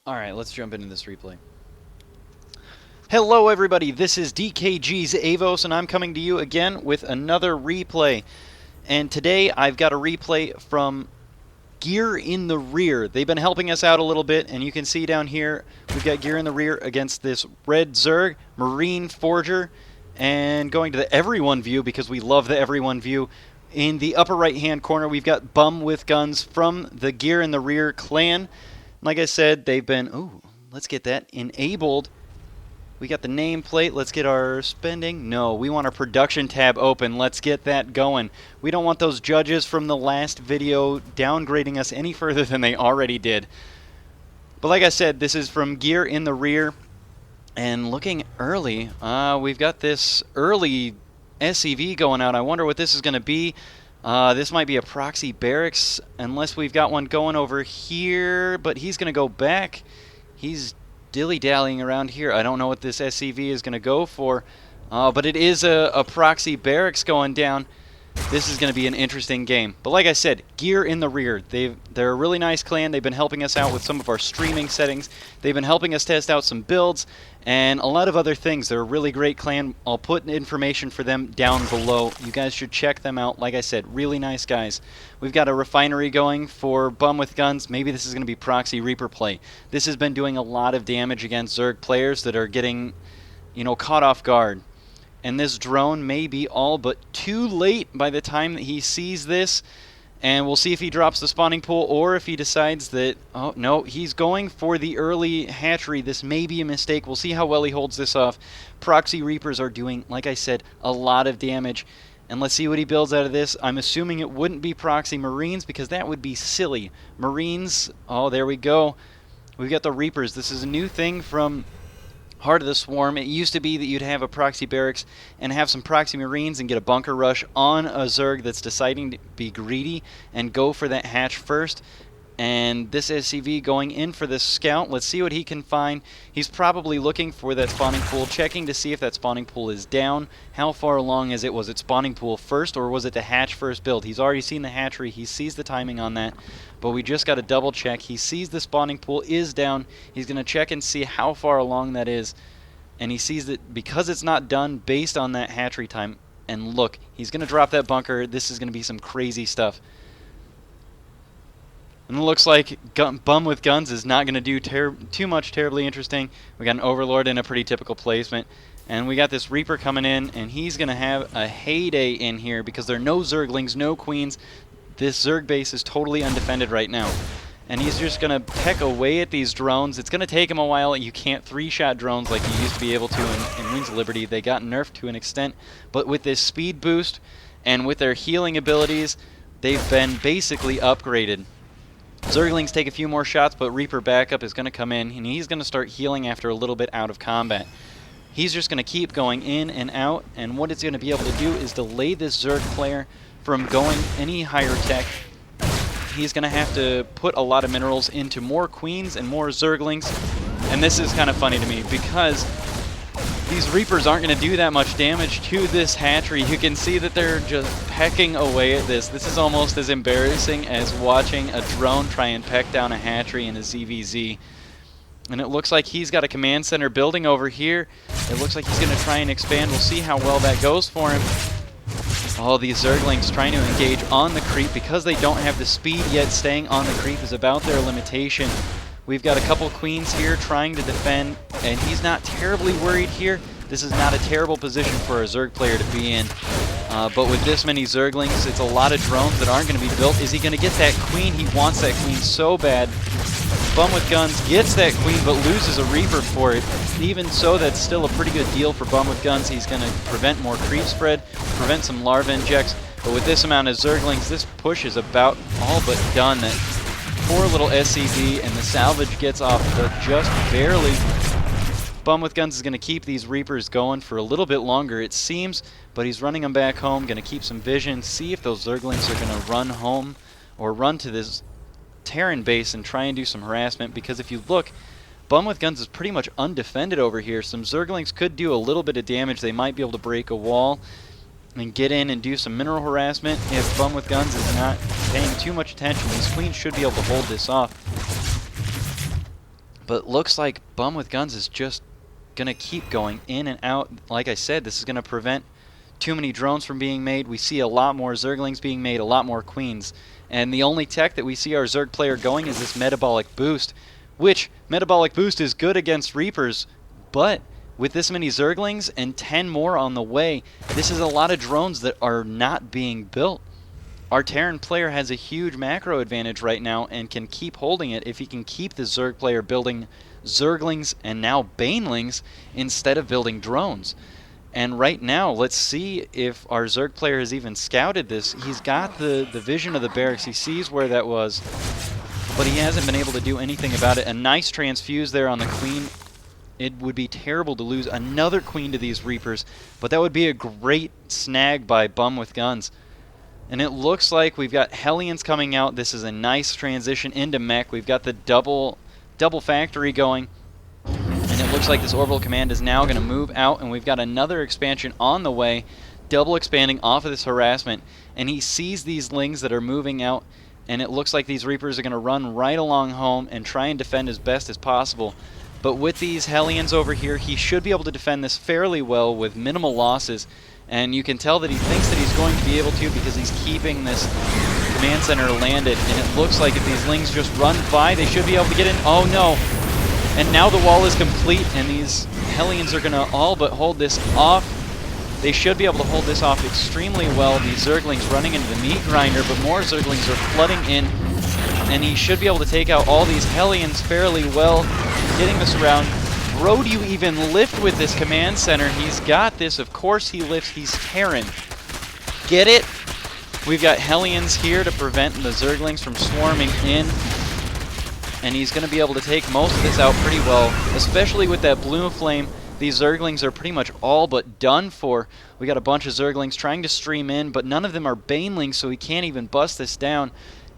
Alright, let's jump into this replay. Hello everybody, this is DKG's Avos, and I'm coming to you again with another replay. And today I've got a replay from GearintheRear. They've been helping us out a little bit, and you can see down here we've got GearintheRear against this red Zerg, MarineForger, and going to the everyone view because we love the everyone view. In the upper right hand corner we've got BumwithGuns from the GearintheRear clan. Like I said, they've been... Ooh, let's get that enabled. We got the nameplate. Let's get our spending. No, we want our production tab open. Let's get that going. We don't want those judges from the last video downgrading us any further than they already did. But like I said, this is from GearintheRear. And looking early, we've got this early SCV going out. I wonder what this is going to be. This might be a proxy barracks, unless we've got one going over here, but he's going to go back. He's dilly-dallying around here. I don't know what this SCV is going to go for, but it is a proxy barracks going down. This is going to be an interesting game. But like I said, GearintheRear, they're a really nice clan. They've been helping us out with some of our streaming settings. They've been helping us test out some builds and a lot of other things. They're a really great clan. I'll put information for them down below. You guys should check them out. Like I said, really nice guys. We've got a refinery going for BumwithGuns. Maybe this is going to be proxy Reaper play. This has been doing a lot of damage against Zerg players that are getting, caught off guard. And this drone may be all but too late by the time that he sees this. And we'll see if he drops the spawning pool or if he decides that, oh, no, he's going for the early hatchery. This may be a mistake. We'll see how well he holds this off. Proxy Reapers are doing, like I said, a lot of damage. And let's see what he builds out of this. I'm assuming it wouldn't be proxy Marines because that would be silly. Marines, oh, there we go. We've got the Reapers. This is a new thing from Heart of the Swarm. It used to be that you'd have a proxy barracks and have some proxy Marines and get a bunker rush on a Zerg that's deciding to be greedy and go for that hatch first. And this SCV going in for this scout. Let's see what he can find. He's probably looking for that spawning pool, checking to see if that spawning pool is down. How far along is it? Was it spawning pool first or was it the hatch first build? He's already seen the hatchery. He sees the timing on that. But we just got to double check. He sees the spawning pool is down. He's going to check and see how far along that is. And he sees that because it's not done based on that hatchery time. And look, he's going to drop that bunker. This is going to be some crazy stuff. And it looks like BumwithGuns is not going to do too much terribly interesting. We got an Overlord in a pretty typical placement. And we got this Reaper coming in, and he's going to have a heyday in here because there are no Zerglings, no Queens. This Zerg base is totally undefended right now. And he's just going to peck away at these drones. It's going to take him a while. You can't three-shot drones like you used to be able to in Wings of Liberty. They got nerfed to an extent. But with this speed boost and with their healing abilities, they've been basically upgraded. Zerglings take a few more shots, but Reaper backup is going to come in, and he's going to start healing after a little bit out of combat. He's just going to keep going in and out, and what it's going to be able to do is delay this Zerg player from going any higher tech. He's going to have to put a lot of minerals into more Queens and more Zerglings, and this is kind of funny to me because these Reapers aren't going to do that much damage to this hatchery. You can see that they're just pecking away at this. This is almost as embarrassing as watching a drone try and peck down a hatchery in a ZVZ. And it looks like he's got a command center building over here. It looks like he's going to try and expand. We'll see how well that goes for him. Oh, these Zerglings trying to engage on the creep because they don't have the speed yet. Staying on the creep is about their limitation. We've got a couple Queens here trying to defend, and he's not terribly worried here. This is not a terrible position for a Zerg player to be in. But with this many Zerglings, it's a lot of drones that aren't going to be built. Is he going to get that Queen? He wants that Queen so bad. BumwithGuns gets that Queen, but loses a Reaper for it. Even so, that's still a pretty good deal for BumwithGuns. He's going to prevent more creep spread, prevent some larva injects. But with this amount of Zerglings, this push is about all but done. That poor little SCV, and the salvage gets off but just barely. BumwithGuns is going to keep these Reapers going for a little bit longer, it seems, but he's running them back home, going to keep some vision, see if those Zerglings are going to run home or run to this Terran base and try and do some harassment, because if you look, BumwithGuns is pretty much undefended over here. Some Zerglings could do a little bit of damage. They might be able to break a wall and get in and do some mineral harassment. If BumwithGuns is not paying too much attention, these Queens should be able to hold this off. But looks like BumwithGuns is just going to keep going in and out. Like I said, this is going to prevent too many drones from being made. We see a lot more Zerglings being made, a lot more Queens. And the only tech that we see our Zerg player going is this Metabolic Boost, which Metabolic Boost is good against Reapers, but with this many Zerglings and 10 more on the way, this is a lot of drones that are not being built. Our Terran player has a huge macro advantage right now and can keep holding it if he can keep the Zerg player building Zerglings and now Banelings instead of building drones. And right now, let's see if our Zerg player has even scouted this. He's got the vision of the barracks. He sees where that was, but he hasn't been able to do anything about it. A nice transfuse there on the Queen. It would be terrible to lose another Queen to these Reapers, but that would be a great snag by BumwithGuns. And it looks like we've got Hellions coming out. This is a nice transition into mech. We've got the double factory going. And it looks like this orbital command is now going to move out, and we've got another expansion on the way, double expanding off of this harassment. And he sees these Lings that are moving out, and it looks like these Reapers are going to run right along home and try and defend as best as possible. But with these Hellions over here, he should be able to defend this fairly well with minimal losses. And you can tell that he thinks that he's going to be able to because he's keeping this command center landed. And it looks like if these Lings just run by, they should be able to get in. Oh no! And now the wall is complete, and these Hellions are going to all but hold this off. They should be able to hold this off extremely well. These Zerglings running into the meat grinder, but more Zerglings are flooding in. And he should be able to take out all these Hellions fairly well, getting this around. Bro, do you even lift with this command center? He's got this. Of course he lifts. He's Terran. Get it? We've got Hellions here to prevent the Zerglings from swarming in. And he's going to be able to take most of this out pretty well, especially with that blue flame. These Zerglings are pretty much all but done for. We got a bunch of Zerglings trying to stream in, but none of them are Banelings, so he can't even bust this down.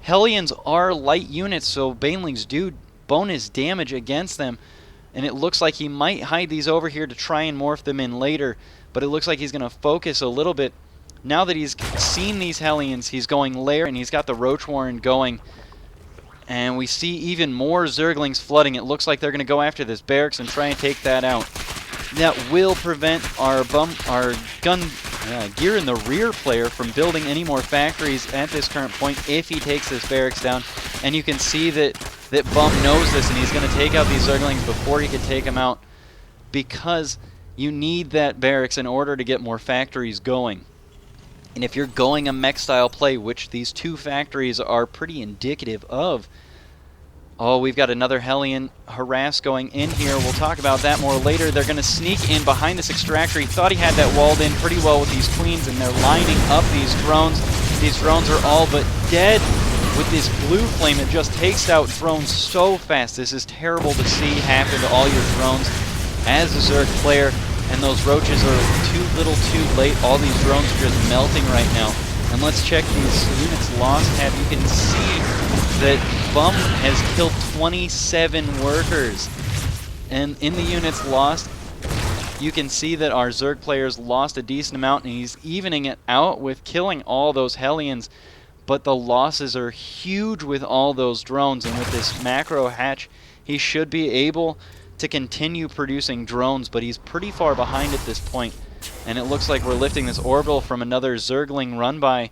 Hellions are light units, so Banelings do bonus damage against them. And it looks like he might hide these over here to try and morph them in later, but it looks like he's going to focus a little bit. Now that he's seen these Hellions, he's going lair, and he's got the Roach Warren going. And we see even more Zerglings flooding. It looks like they're going to go after this barracks and try and take that out. That will prevent our GearintheRear player from building any more factories at this current point if he takes this barracks down. And you can see that Bum knows this, and he's going to take out these Zerglings before he can take them out, because you need that barracks in order to get more factories going. And if you're going a mech style play, which these two factories are pretty indicative of. Oh, we've got another Hellion harass going in here. We'll talk about that more later. They're going to sneak in behind this extractor. He thought he had that walled in pretty well with these Queens, and they're lining up these drones. These drones are all but dead. With this blue flame, it just takes out drones so fast. This is terrible to see happen to all your drones as a Zerg player. And those roaches are too little too late. All these drones are just melting right now. And let's check these units lost tab. You can see that Bum has killed 27 workers. And in the units lost, you can see that our Zerg players lost a decent amount, and he's evening it out with killing all those Hellions. But the losses are huge with all those drones, and with this macro hatch, he should be able to continue producing drones, but he's pretty far behind at this point. And it looks like we're lifting this orbital from another Zergling run-by,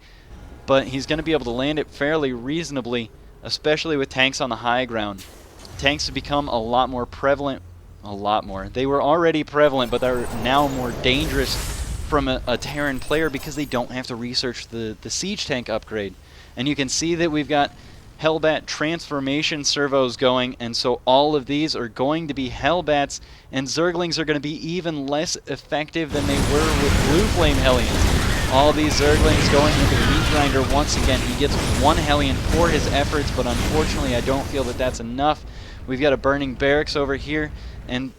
but he's going to be able to land it fairly reasonably, especially with tanks on the high ground. Tanks have become a lot more prevalent. A lot more. They were already prevalent, but they're now more dangerous from a Terran player because they don't have to research the siege tank upgrade. And you can see that we've got Hellbat transformation servos going, and so all of these are going to be Hellbats, and Zerglings are going to be even less effective than they were with Blue Flame Hellions. All these Zerglings going into the meat grinder once again. He gets one Hellion for his efforts, but unfortunately I don't feel that that's enough. We've got a burning barracks over here, and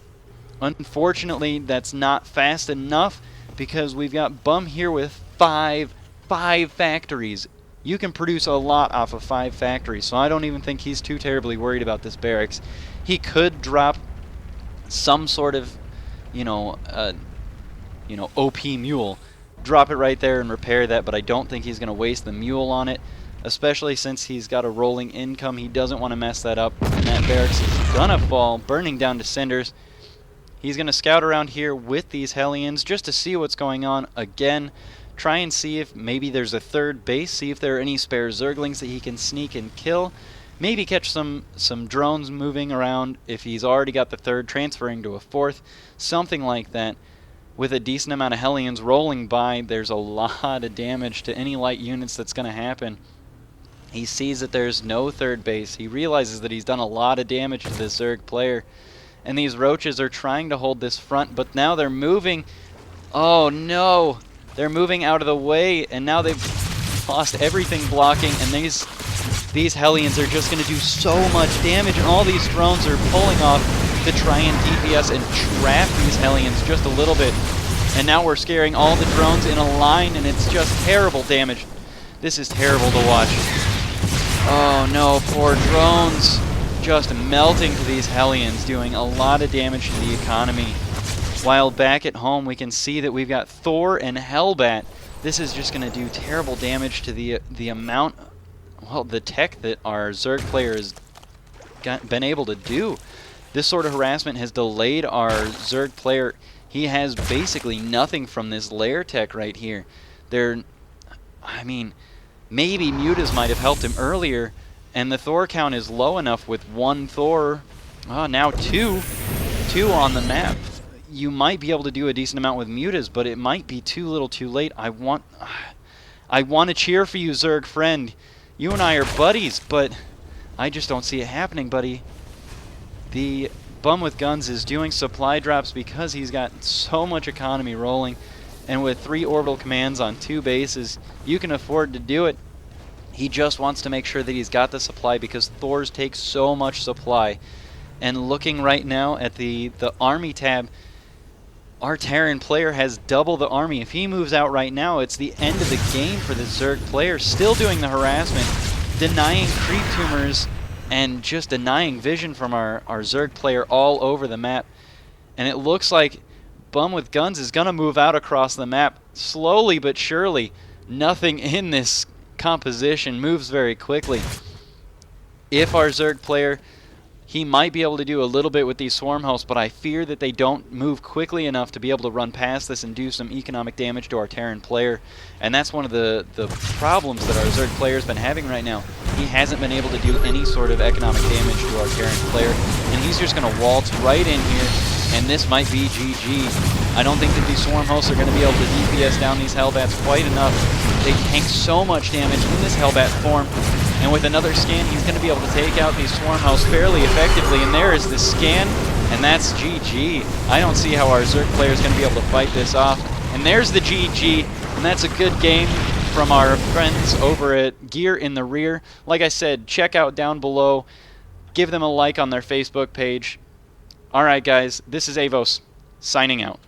unfortunately that's not fast enough because we've got Bum here with five factories. You can produce a lot off of 5 factories, so I don't even think he's too terribly worried about this barracks. He could drop some sort of, OP mule, drop it right there and repair that, but I don't think he's going to waste the mule on it, especially since he's got a rolling income. He doesn't want to mess that up, and that barracks is gonna fall, burning down to cinders. He's gonna scout around here with these Hellions just to see what's going on again. Try and see if maybe there's a third base, see if there are any spare Zerglings that he can sneak and kill. Maybe catch some drones moving around if he's already got the third, transferring to a fourth, something like that. With a decent amount of Hellions rolling by, there's a lot of damage to any light units that's going to happen. He sees that there's no third base. He realizes that he's done a lot of damage to this Zerg player. And these Roaches are trying to hold this front, but now they're moving. Oh no! They're moving out of the way, and now they've lost everything blocking, and these Hellions are just going to do so much damage, and all these drones are pulling off to try and DPS and trap these Hellions just a little bit. And now we're scaring all the drones in a line, and it's just terrible damage. This is terrible to watch. Oh no, poor drones. Just melting to these Hellions, doing a lot of damage to the economy. While back at home, we can see that we've got Thor and Hellbat. This is just going to do terrible damage to the amount, well, the tech that our Zerg player has been able to do. This sort of harassment has delayed our Zerg player. He has basically nothing from this lair tech right here. I mean, maybe Mutas might have helped him earlier, and the Thor count is low enough with one Thor. Oh, now two on the map. You might be able to do a decent amount with Mutas, but it might be too little too late. I want to cheer for you, Zerg friend. You and I are buddies, but I just don't see it happening, buddy. The BumwithGuns is doing supply drops because he's got so much economy rolling, and with 3 orbital commands on 2 bases, you can afford to do it. He just wants to make sure that he's got the supply because Thors take so much supply. And looking right now at the army tab, our Terran player has double the army. If he moves out right now, it's the end of the game for the Zerg player. Still doing the harassment, denying creep tumors, and just denying vision from our Zerg player all over the map. And it looks like BumwithGuns is going to move out across the map slowly but surely. Nothing in this composition moves very quickly. If our Zerg player, he might be able to do a little bit with these swarm hosts, but I fear that they don't move quickly enough to be able to run past this and do some economic damage to our Terran player. And that's one of the problems that our Zerg player has been having right now. He hasn't been able to do any sort of economic damage to our Terran player, and he's just going to waltz right in here, and this might be GG. I don't think that these swarm hosts are going to be able to DPS down these Hellbats quite enough. They tank so much damage in this Hellbat form. And with another scan, he's going to be able to take out these swarm hosts fairly effectively. And there is the scan, and that's GG. I don't see how our Zerg player is going to be able to fight this off. And there's the GG, and that's a good game from our friends over at GearintheRear. Like I said, check out down below. Give them a like on their Facebook page. Alright guys, this is Avos, signing out.